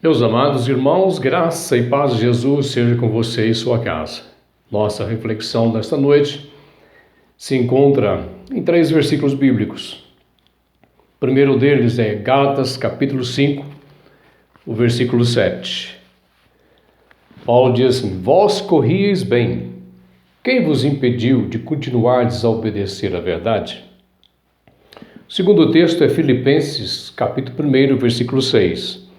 Meus amados irmãos, graça e paz de Jesus seja com você e sua casa. Nossa reflexão desta noite se encontra em 3 versículos bíblicos. O primeiro deles é Gálatas capítulo 5, o versículo 7. Paulo diz assim: Vós corrieis bem, quem vos impediu de continuardes a obedecer à verdade? O segundo texto é Filipenses capítulo 1, versículo 6.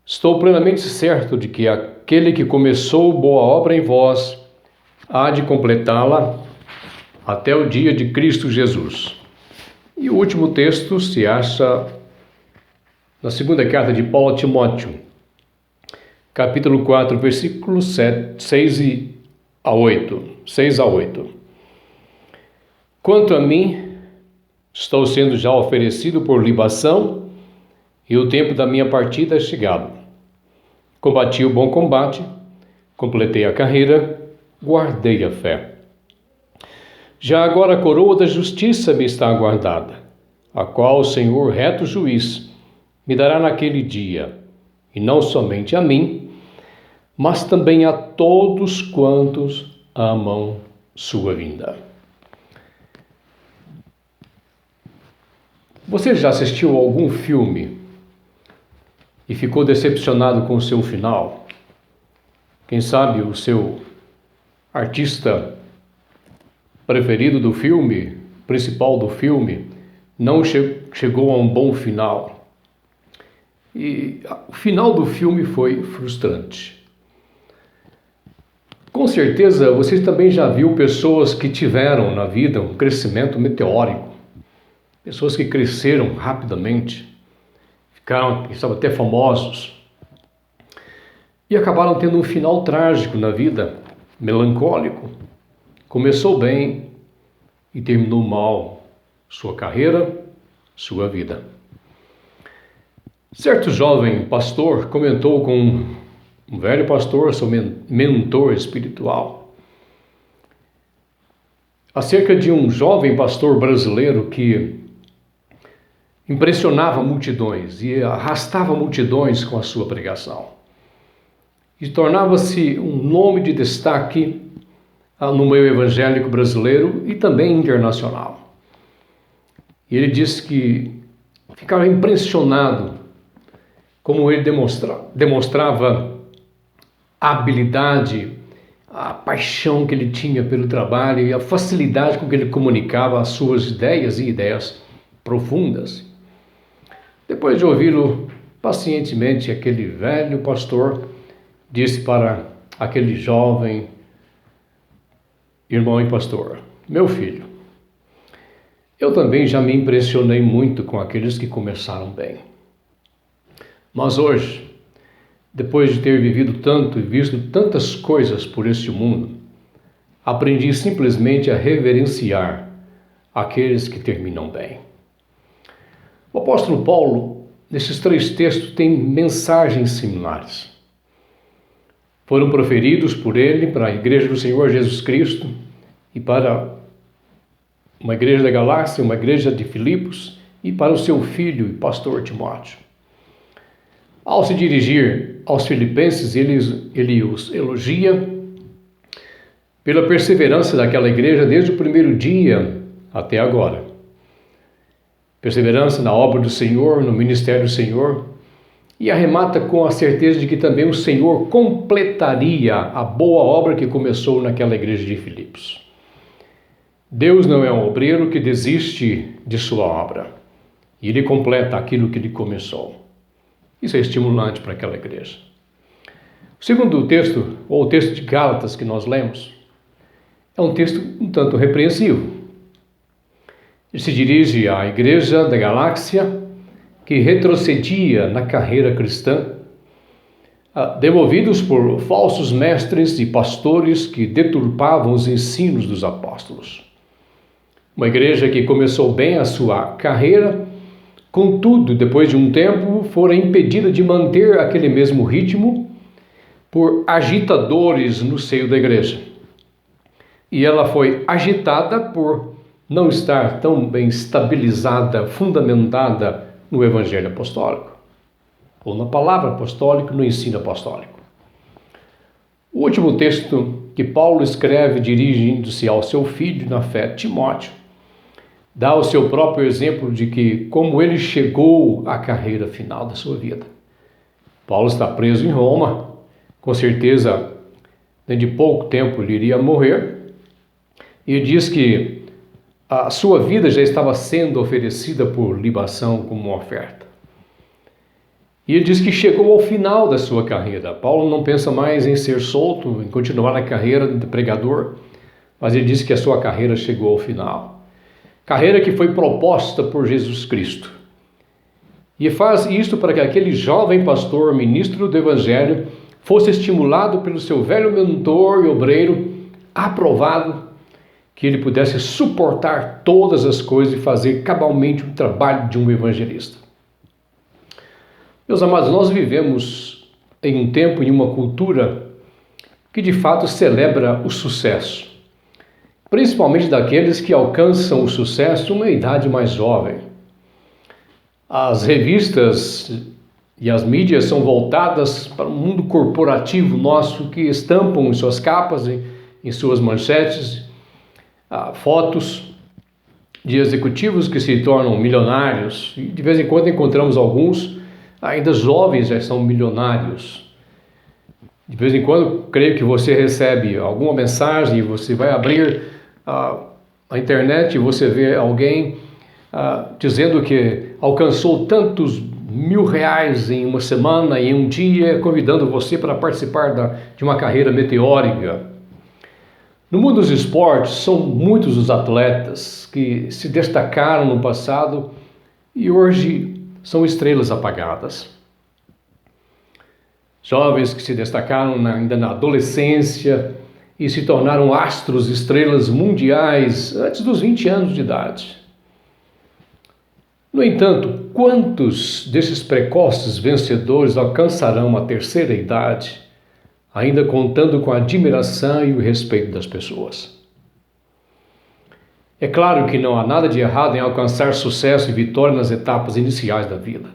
Estou plenamente certo de que aquele que começou boa obra em vós há de completá-la até o dia de Cristo Jesus. E o último texto se acha na segunda carta de Paulo a Timóteo, capítulo 4, versículos 6 a 8. Quanto a mim, estou sendo já oferecido por libação e o tempo da minha partida é chegado. Combati o bom combate, completei a carreira, guardei a fé. Já agora a coroa da justiça me está aguardada, a qual o Senhor, reto juiz, me dará naquele dia, e não somente a mim, mas também a todos quantos amam sua vinda. Você já assistiu a algum filme e ficou decepcionado com o seu final? Quem sabe o seu artista preferido do filme, principal do filme, não chegou a um bom final. E o final do filme foi frustrante. Com certeza você também já viu pessoas que tiveram na vida um crescimento meteórico, pessoas que cresceram rapidamente, ficaram, quem sabe, até famosos, e acabaram tendo um final trágico na vida, melancólico. Começou bem e terminou mal sua carreira, sua vida. Certo jovem pastor comentou com um velho pastor, seu mentor espiritual, acerca de um jovem pastor brasileiro que impressionava multidões e arrastava multidões com a sua pregação. E tornava-se um nome de destaque no meio evangélico brasileiro e também internacional. E ele disse que ficava impressionado como ele demonstrava a habilidade, a paixão que ele tinha pelo trabalho e a facilidade com que ele comunicava as suas ideias e ideias profundas. Depois de ouvi-lo pacientemente, aquele velho pastor disse para aquele jovem irmão e pastor: meu filho, eu também já me impressionei muito com aqueles que começaram bem. Mas hoje, depois de ter vivido tanto e visto tantas coisas por este mundo, aprendi simplesmente a reverenciar aqueles que terminam bem. O apóstolo Paulo, nesses 3 textos, tem mensagens similares. Foram proferidos por ele para a igreja do Senhor Jesus Cristo e para uma igreja da Galácia, uma igreja de Filipos e para o seu filho e pastor Timóteo. Ao se dirigir aos filipenses, ele os elogia pela perseverança daquela igreja desde o primeiro dia até agora. Perseverança na obra do Senhor, no ministério do Senhor, e arremata com a certeza de que também o Senhor completaria a boa obra que começou naquela igreja de Filipos. Deus não é um obreiro que desiste de sua obra, e ele completa aquilo que ele começou. Isso é estimulante para aquela igreja. O segundo texto, ou o texto de Gálatas que nós lemos, é um texto um tanto repreensivo. Ele se dirige à igreja da Galácia, que retrocedia na carreira cristã, demovidos por falsos mestres e pastores que deturpavam os ensinos dos apóstolos. Uma igreja que começou bem a sua carreira, contudo, depois de um tempo, fora impedida de manter aquele mesmo ritmo por agitadores no seio da igreja. E ela foi agitada por não estar tão bem estabilizada, fundamentada no Evangelho Apostólico. ou na palavra apostólica, no ensino apostólico. O último texto que Paulo escreve dirigindo-se ao seu filho na fé, Timóteo, dá o seu próprio exemplo de que como ele chegou à carreira final da sua vida. Paulo está preso em Roma, com certeza dentro de pouco tempo ele iria morrer, e diz que a sua vida já estava sendo oferecida por libação como uma oferta. E ele diz que chegou ao final da sua carreira. Paulo não pensa mais em ser solto, em continuar na carreira de pregador, mas ele diz que a sua carreira chegou ao final. Carreira que foi proposta por Jesus Cristo. E faz isto para que aquele jovem pastor, ministro do Evangelho, fosse estimulado pelo seu velho mentor e obreiro, aprovado, que ele pudesse suportar todas as coisas e fazer cabalmente o trabalho de um evangelista. Meus amados, nós vivemos em um tempo, em uma cultura que de fato celebra o sucesso, principalmente daqueles que alcançam o sucesso em uma idade mais jovem. As revistas e as mídias são voltadas para o mundo corporativo nosso, que estampam em suas capas, em suas manchetes, fotos de executivos que se tornam milionários, e de vez em quando encontramos alguns ainda jovens já são milionários. De vez em quando, creio que você recebe alguma mensagem, você vai abrir a internet e você vê alguém dizendo que alcançou tantos R$1.000 em uma semana, em um dia, convidando você para participar de uma carreira meteórica. No mundo dos esportes, são muitos os atletas que se destacaram no passado e hoje são estrelas apagadas. Jovens que se destacaram ainda na adolescência e se tornaram astros, estrelas mundiais antes dos 20 anos de idade. No entanto, quantos desses precoces vencedores alcançarão a terceira idade, ainda contando com a admiração e o respeito das pessoas? É claro que não há nada de errado em alcançar sucesso e vitória nas etapas iniciais da vida.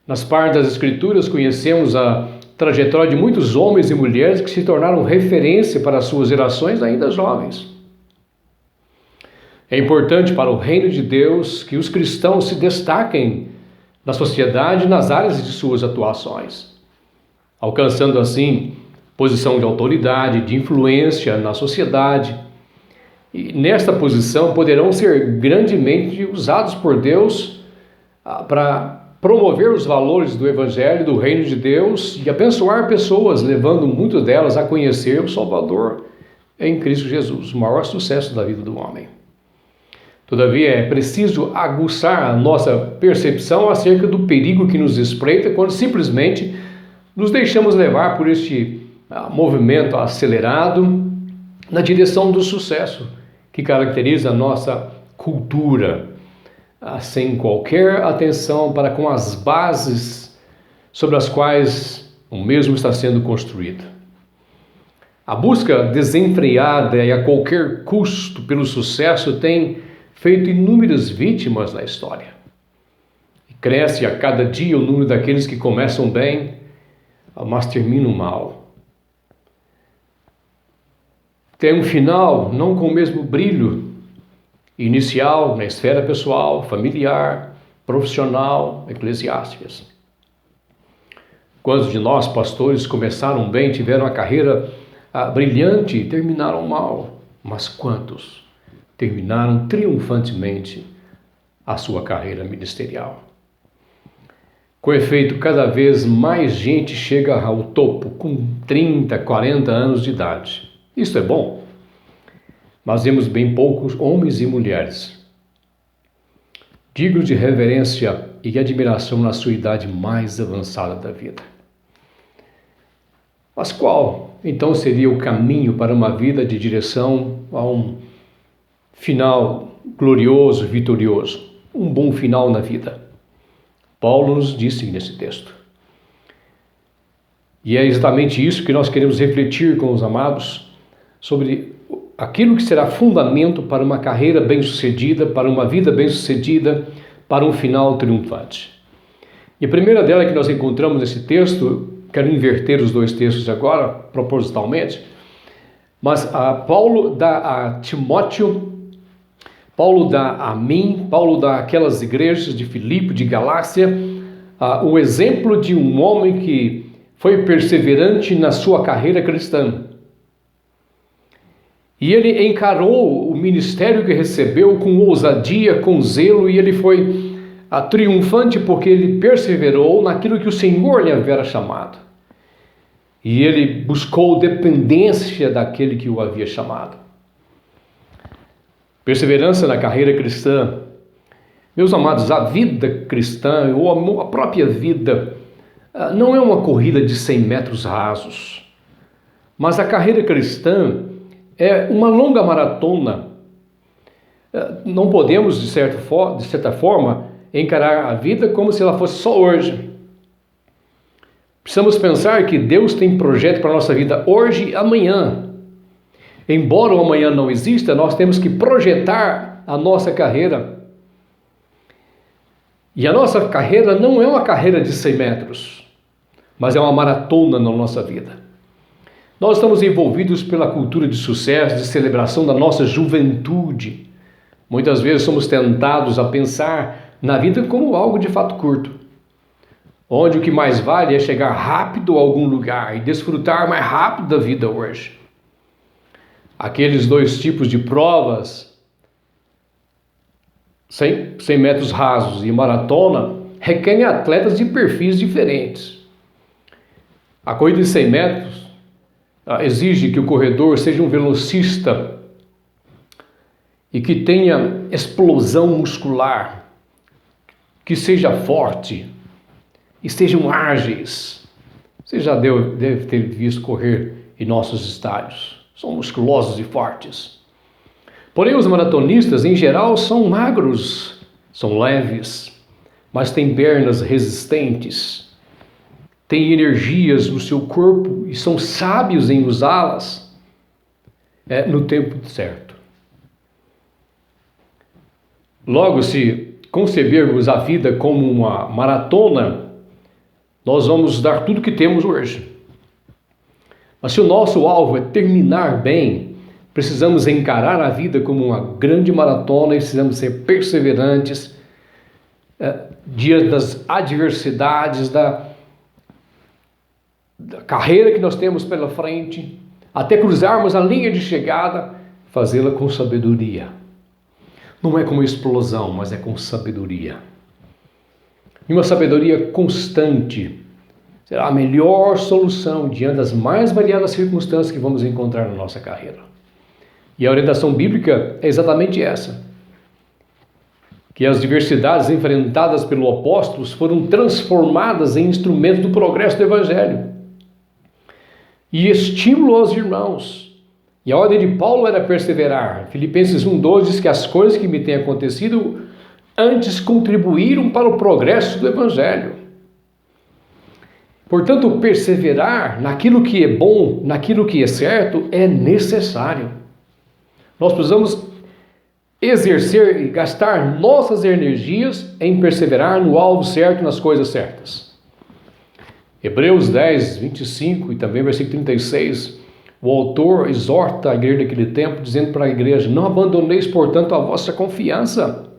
Nas partes das Escrituras conhecemos a trajetória de muitos homens e mulheres que se tornaram referência para as suas gerações ainda jovens. É importante para o reino de Deus que os cristãos se destaquem na sociedade e nas áreas de suas atuações, alcançando assim posição de autoridade, de influência na sociedade. E nesta posição poderão ser grandemente usados por Deus para promover os valores do Evangelho, do Reino de Deus e abençoar pessoas, levando muitas delas a conhecer o Salvador em Cristo Jesus, o maior sucesso da vida do homem. Todavia, é preciso aguçar a nossa percepção acerca do perigo que nos espreita quando simplesmente nos deixamos levar por este movimento acelerado na direção do sucesso, que caracteriza a nossa cultura, sem qualquer atenção para com as bases sobre as quais o mesmo está sendo construído. A busca desenfreada e a qualquer custo pelo sucesso tem feito inúmeras vítimas na história. E cresce a cada dia o número daqueles que começam bem, mas terminam mal. Tem um final não com o mesmo brilho inicial na esfera pessoal, familiar, profissional, eclesiásticas. Quantos de nós, pastores, começaram bem, tiveram a carreira brilhante e terminaram mal? Mas quantos terminaram triunfantemente a sua carreira ministerial? Com efeito, cada vez mais gente chega ao topo com 30, 40 anos de idade. Isso é bom, mas vemos bem poucos homens e mulheres dignos de reverência e admiração na sua idade mais avançada da vida. Mas qual, então, seria o caminho para uma vida de direção a um final glorioso, vitorioso, um bom final na vida? Paulo nos disse nesse texto. E é exatamente isso que nós queremos refletir com os amados, sobre aquilo que será fundamento para uma carreira bem-sucedida, para uma vida bem-sucedida, para um final triunfante. E a primeira dela que nós encontramos nesse texto, quero inverter os dois textos agora, propositalmente, mas Paulo dá a Timóteo, Paulo dá a mim, Paulo dá aquelas igrejas de Filipe, de Galácia, o exemplo de um homem que foi perseverante na sua carreira cristã. E ele encarou o ministério que recebeu com ousadia, com zelo, e ele foi triunfante porque ele perseverou naquilo que o Senhor lhe havia chamado. E ele buscou dependência daquele que o havia chamado. Perseverança na carreira cristã. Meus amados, a vida cristã, ou a própria vida, não é uma corrida de 100 metros rasos. Mas a carreira cristã é uma longa maratona. Não podemos, de certa forma, encarar a vida como se ela fosse só hoje. Precisamos pensar que Deus tem projeto para a nossa vida hoje e amanhã. Embora o amanhã não exista, nós temos que projetar a nossa carreira. E a nossa carreira não é uma carreira de 100 metros, mas é uma maratona na nossa vida. Nós estamos envolvidos pela cultura de sucesso, de celebração da nossa juventude. Muitas vezes somos tentados a pensar na vida como algo de fato curto, onde o que mais vale é chegar rápido a algum lugar e desfrutar mais rápido da vida hoje. Aqueles dois tipos de provas, 100 metros rasos e maratona, requerem atletas de perfis diferentes. A corrida de 100 metros exige que o corredor seja um velocista e que tenha explosão muscular, que seja forte e sejam ágeis. Você já deve ter visto correr em nossos estádios. São musculosos e fortes. Porém, os maratonistas, em geral, são magros, são leves, mas têm pernas resistentes, têm energias no seu corpo e são sábios em usá-las no tempo certo. Logo, se concebermos a vida como uma maratona, nós vamos dar tudo que temos hoje. Mas se o nosso alvo é terminar bem, precisamos encarar a vida como uma grande maratona e precisamos ser perseverantes diante das adversidades, da carreira que nós temos pela frente, até cruzarmos a linha de chegada, fazê-la com sabedoria. Não é com explosão, mas é com sabedoria. E uma sabedoria constante será a melhor solução diante das mais variadas circunstâncias que vamos encontrar na nossa carreira. E a orientação bíblica é exatamente essa. Que as diversidades enfrentadas pelos apóstolos foram transformadas em instrumentos do progresso do Evangelho. E estímulo aos irmãos. E a ordem de Paulo era perseverar. Filipenses 1,12 diz que as coisas que me têm acontecido antes contribuíram para o progresso do Evangelho. Portanto, perseverar naquilo que é bom, naquilo que é certo, é necessário. Nós precisamos exercer e gastar nossas energias em perseverar no alvo certo, nas coisas certas. Hebreus 10, 25 e também versículo 36, o autor exorta a igreja daquele tempo, dizendo para a igreja: não abandoneis, portanto, a vossa confiança,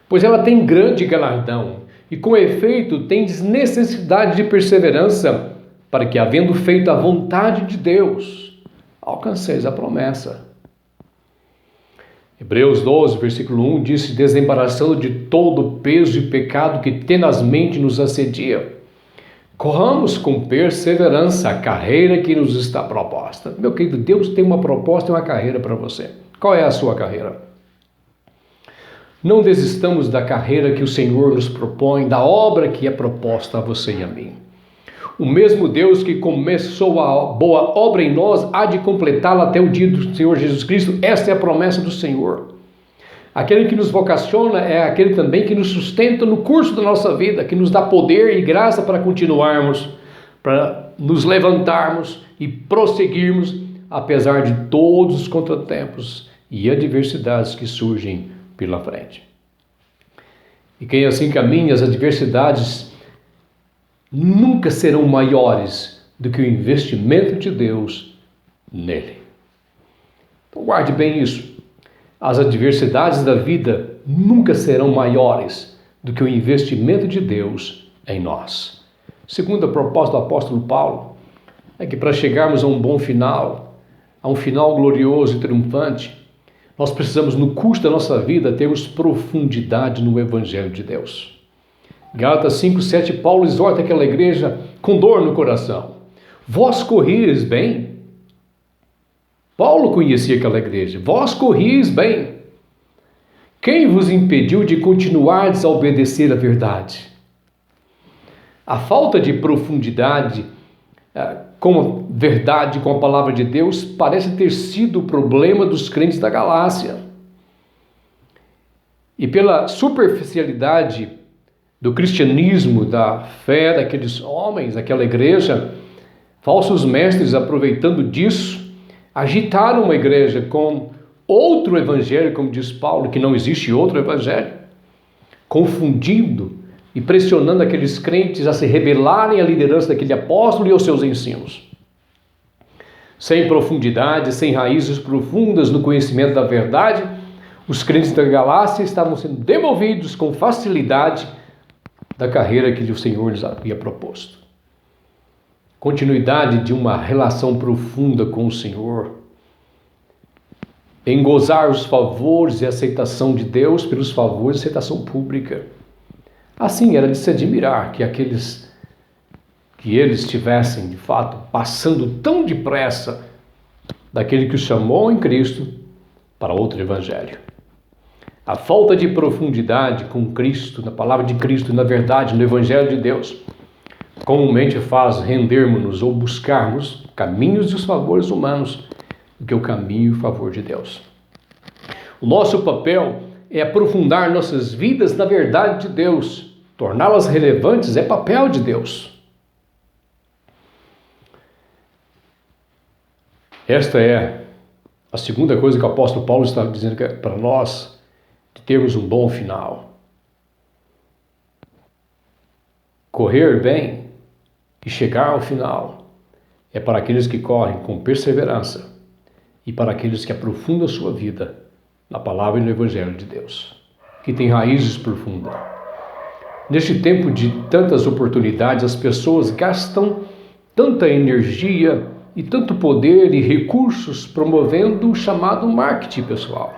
pois ela tem grande galardão. E com efeito tendes necessidade de perseverança, para que, havendo feito a vontade de Deus, alcanceis a promessa. Hebreus 12, versículo 1 diz: desembaraçando de todo o peso e pecado que tenazmente nos assedia, corramos com perseverança a carreira que nos está proposta. Meu querido, Deus tem uma proposta e uma carreira para você. Qual é a sua carreira? Não desistamos da carreira que o Senhor nos propõe, da obra que é proposta a você e a mim. O mesmo Deus que começou a boa obra em nós há de completá-la até o dia do Senhor Jesus Cristo. Esta é a promessa do Senhor. Aquele que nos vocaciona é aquele também que nos sustenta no curso da nossa vida, que nos dá poder e graça para continuarmos, para nos levantarmos e prosseguirmos, apesar de todos os contratempos e adversidades que surgem pela frente. E quem assim caminha, as adversidades nunca serão maiores do que o investimento de Deus nele. Então guarde bem isso. As adversidades da vida nunca serão maiores do que o investimento de Deus em nós. Segunda proposta do apóstolo Paulo é que para chegarmos a um bom final, a um final glorioso e triunfante, nós precisamos, no curso da nossa vida, termos profundidade no Evangelho de Deus. Gálatas 5:7, Paulo exorta aquela igreja com dor no coração. Vós corrieis bem. Paulo conhecia aquela igreja. Vós corrieis bem. Quem vos impediu de continuardes a obedecer à verdade? A falta de profundidade com a verdade, com a palavra de Deus, parece ter sido o problema dos crentes da Galácia. E pela superficialidade do cristianismo, da fé daqueles homens, daquela igreja, falsos mestres, aproveitando disso, agitaram uma igreja com outro evangelho, como diz Paulo, que não existe outro evangelho, confundindo e pressionando aqueles crentes a se rebelarem à liderança daquele apóstolo e aos seus ensinos. Sem profundidade, sem raízes profundas no conhecimento da verdade, os crentes da Galácia estavam sendo demovidos com facilidade da carreira que o Senhor lhes havia proposto. Continuidade de uma relação profunda com o Senhor, em gozar os favores e aceitação de Deus pelos favores e aceitação pública. Assim era de se admirar que eles estivessem, de fato, passando tão depressa daquele que os chamou em Cristo para outro evangelho. A falta de profundidade com Cristo, na palavra de Cristo e na verdade, no evangelho de Deus, comumente faz rendermos-nos ou buscarmos caminhos dos favores humanos do que o caminho e o favor de Deus. O nosso papel é aprofundar nossas vidas na verdade de Deus. Torná-las relevantes é papel de Deus. Esta é a segunda coisa que o apóstolo Paulo está dizendo para nós, de termos um bom final. Correr bem e chegar ao final é para aqueles que correm com perseverança e para aqueles que aprofundam a sua vida na palavra e no Evangelho de Deus, que tem raízes profundas. Neste tempo de tantas oportunidades, as pessoas gastam tanta energia e tanto poder e recursos promovendo o chamado marketing pessoal.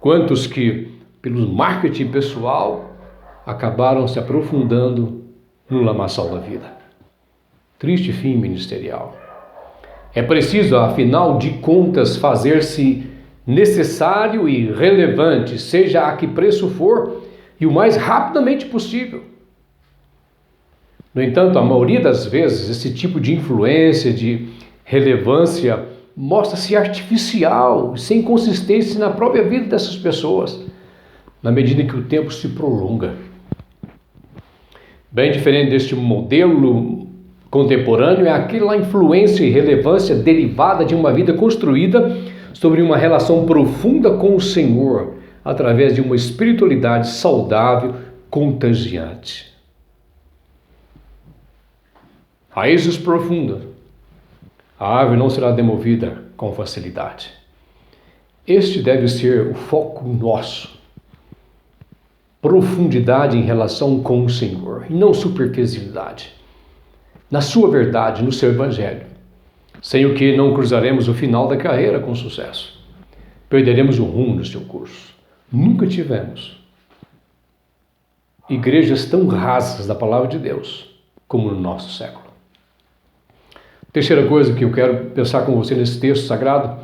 Quantos que, pelo marketing pessoal, acabaram se aprofundando no lamaçal da vida. Triste fim ministerial. É preciso, afinal de contas, fazer-se necessário e relevante, seja a que preço for, e o mais rapidamente possível. No entanto, a maioria das vezes, esse tipo de influência, de relevância, mostra-se artificial, sem consistência na própria vida dessas pessoas, na medida em que o tempo se prolonga. Bem diferente deste modelo contemporâneo é aquela influência e relevância derivada de uma vida construída sobre uma relação profunda com o Senhor, através de uma espiritualidade saudável, contagiante. Raízes profundas. A árvore não será demovida com facilidade. Este deve ser o foco nosso. Profundidade em relação com o Senhor, e não superficialidade. Na sua verdade, no seu evangelho. Sem o que não cruzaremos o final da carreira com sucesso. Perderemos o rumo do seu curso. Nunca tivemos igrejas tão rasas da palavra de Deus como no nosso século. Terceira coisa que eu quero pensar com você nesse texto sagrado,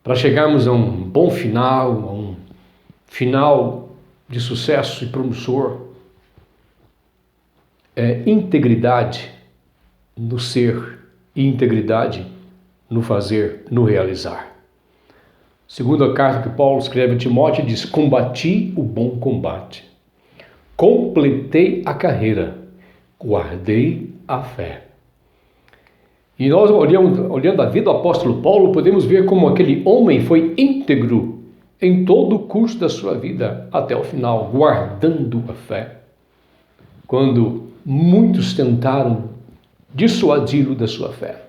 para chegarmos a um bom final, a um final de sucesso e promissor, é integridade no ser e integridade no fazer, no realizar. Segundo a carta que Paulo escreve a Timóteo, diz: combati o bom combate, completei a carreira, guardei a fé. E nós, olhando a vida do apóstolo Paulo, podemos ver como aquele homem foi íntegro em todo o curso da sua vida, até o final, guardando a fé. quando muitos tentaram dissuadi-lo da sua fé.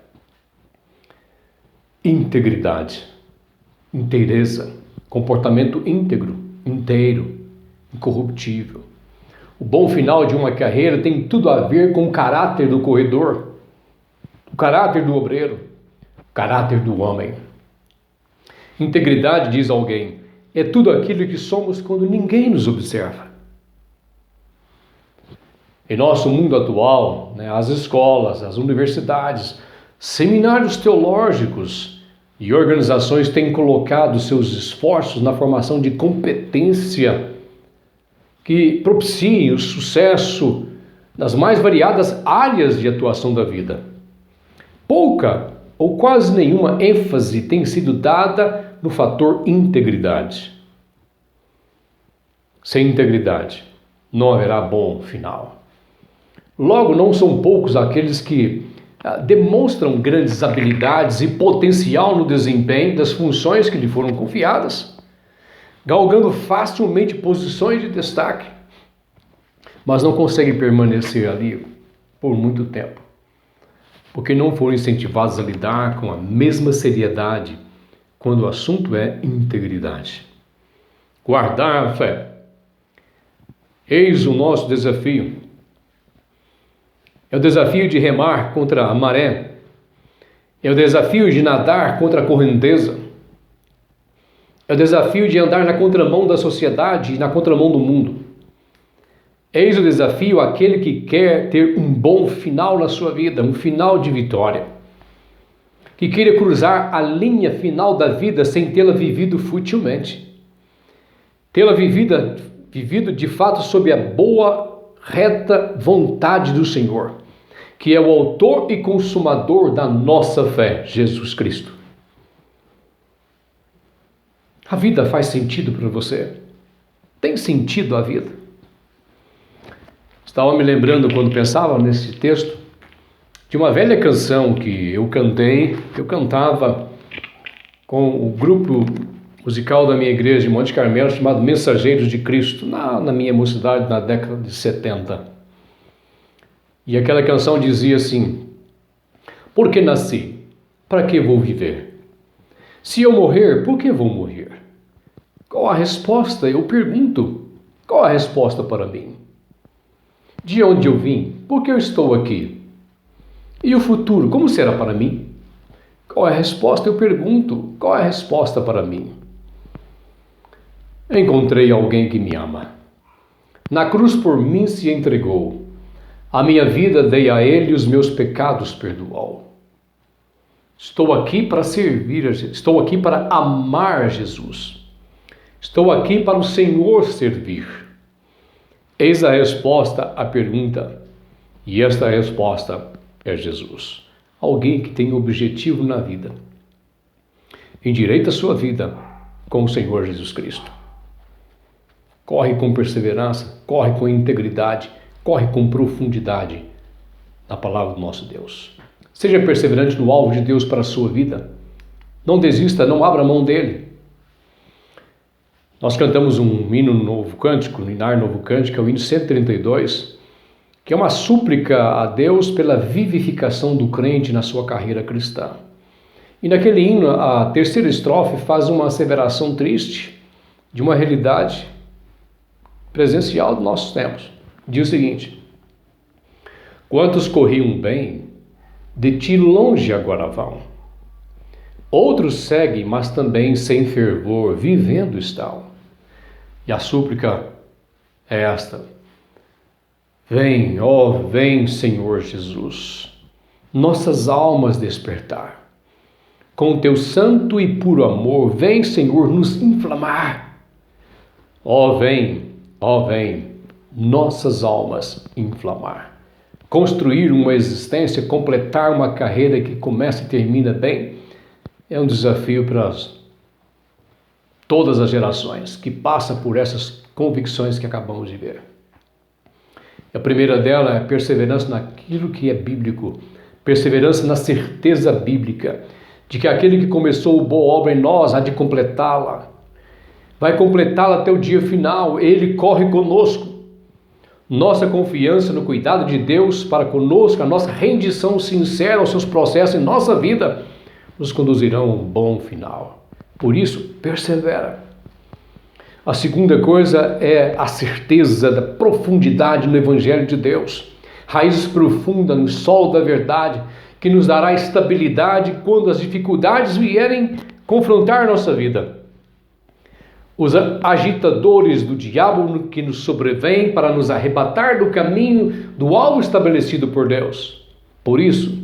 Integridade, inteireza, comportamento íntegro, inteiro, incorruptível. O bom final de uma carreira tem tudo a ver com o caráter do corredor, o caráter do obreiro, o caráter do homem. Integridade, diz alguém, é tudo aquilo que somos quando ninguém nos observa. Em nosso mundo atual, as escolas, as universidades, seminários teológicos e organizações têm colocado seus esforços na formação de competência que propiciem o sucesso nas mais variadas áreas de atuação da vida. Pouca ou quase nenhuma ênfase tem sido dada no fator integridade. Sem integridade, não haverá bom final. Logo, não são poucos aqueles que demonstram grandes habilidades e potencial no desempenho das funções que lhe foram confiadas, galgando facilmente posições de destaque, mas não conseguem permanecer ali por muito tempo, porque não foram incentivados a lidar com a mesma seriedade quando o assunto é integridade. Guardar a fé. Eis o nosso desafio. É o desafio de remar contra a maré. É o desafio de nadar contra a correnteza. É o desafio de andar na contramão da sociedade e na contramão do mundo. Eis o desafio àquele que quer ter um bom final na sua vida, um final de vitória. Que queira cruzar a linha final da vida sem tê-la vivido futilmente. Tê-la vivido de fato sob a boa, reta vontade do Senhor, que é o autor e consumador da nossa fé, Jesus Cristo. A vida faz sentido para você? Tem sentido a vida? Estava me lembrando, quando pensava nesse texto, de uma velha canção que eu cantava com o grupo musical da minha igreja de Monte Carmelo, chamado Mensageiros de Cristo, na minha mocidade, na década de 70. E aquela canção dizia assim: por que nasci? Para que vou viver? Se eu morrer, por que vou morrer? Qual a resposta? Eu pergunto, qual a resposta para mim? De onde eu vim? Por que eu estou aqui? E o futuro, como será para mim? Qual é a resposta? Eu pergunto, qual é a resposta para mim? Encontrei alguém que me ama. Na cruz por mim se entregou. A minha vida dei a ele e os meus pecados perdoou. Estou aqui para servir a Jesus. Estou aqui para amar Jesus. Estou aqui para o Senhor servir. Eis a resposta à pergunta. E esta resposta é Jesus. Alguém que tem objetivo na vida. Endireita a sua vida com o Senhor Jesus Cristo. Corre com perseverança, corre com integridade, corre com profundidade na palavra do nosso Deus. Seja perseverante no alvo de Deus para a sua vida. Não desista, não abra mão dele. Nós cantamos um hino novo cântico, no Inar Novo Cântico, é o hino 132, que é uma súplica a Deus pela vivificação do crente na sua carreira cristã. E naquele hino, a terceira estrofe faz uma asseveração triste de uma realidade presencial dos nossos tempos. Diz o seguinte: quantos corriam bem, de ti longe agora vão. Outros seguem, mas também sem fervor, vivendo estão. E a súplica é esta: vem, ó, vem, Senhor Jesus, nossas almas despertar. Com teu santo e puro amor, vem, Senhor, nos inflamar. Ó, vem, nossas almas inflamar. Construir uma existência, completar uma carreira que começa e termina bem, é um desafio para todas as gerações que passam por essas convicções que acabamos de ver. A primeira dela é perseverança naquilo que é bíblico, perseverança na certeza bíblica de que aquele que começou a boa obra em nós há de completá-la. Vai completá-la até o dia final. Ele corre conosco. nossa confiança no cuidado de Deus para conosco, a nossa rendição sincera aos seus processos em nossa vida, nos conduzirão a um bom final. Por isso, persevera. A segunda coisa é a certeza da profundidade no Evangelho de Deus. Raízes profundas no solo da verdade, que nos dará estabilidade quando as dificuldades vierem confrontar nossa vida. Os agitadores do diabo que nos sobrevêm para nos arrebatar do caminho do alvo estabelecido por Deus. Por isso,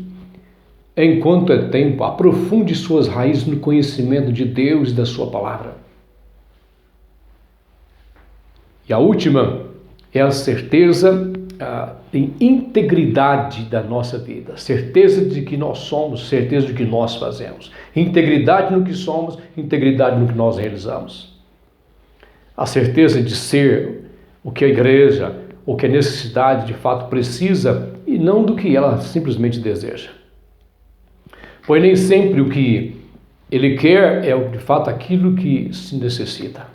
enquanto é tempo, aprofunde suas raízes no conhecimento de Deus e da sua palavra. E a última é a certeza em integridade da nossa vida, certeza de que nós somos, certeza de que nós fazemos, integridade no que somos, integridade no que nós realizamos, a certeza de ser o que a igreja, o que a necessidade de fato precisa e não do que ela simplesmente deseja, pois nem sempre o que ele quer é de fato aquilo que se necessita.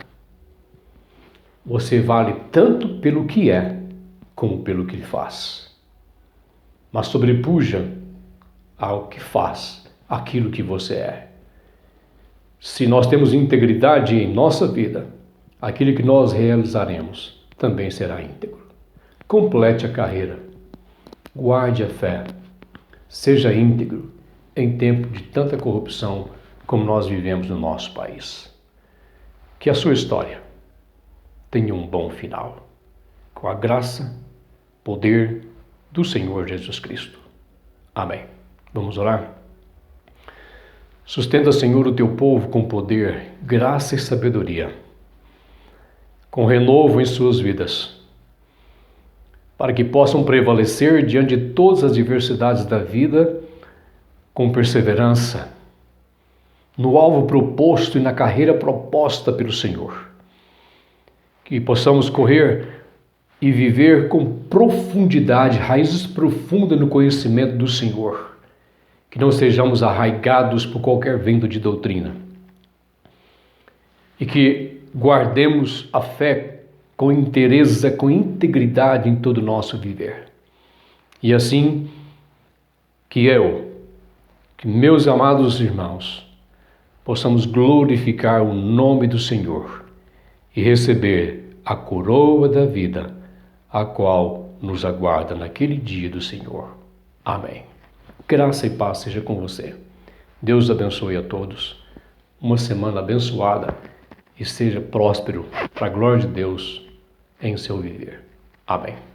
Você vale tanto pelo que é como pelo que faz, mas sobrepuja ao que faz aquilo que você é. Se nós temos integridade em nossa vida, aquilo que nós realizaremos também será íntegro. Complete a carreira, guarde a fé, seja íntegro em tempo de tanta corrupção como nós vivemos no nosso país. Que a sua história tenha um bom final, com a graça, poder do Senhor Jesus Cristo. Amém. Vamos orar? Sustenta, Senhor, o teu povo com poder, graça e sabedoria, com renovo em suas vidas, para que possam prevalecer diante de todas as adversidades da vida com perseverança, no alvo proposto e na carreira proposta pelo Senhor. Que possamos correr e viver com profundidade, raízes profundas no conhecimento do Senhor. Que não sejamos arraigados por qualquer vento de doutrina. E que guardemos a fé com inteireza, com integridade em todo o nosso viver. E assim, que meus amados irmãos, possamos glorificar o nome do Senhor e receber a coroa da vida, a qual nos aguarda naquele dia do Senhor. Amém. Graça e paz seja com você. Deus abençoe a todos. Uma semana abençoada e seja próspero para a glória de Deus em seu viver. Amém.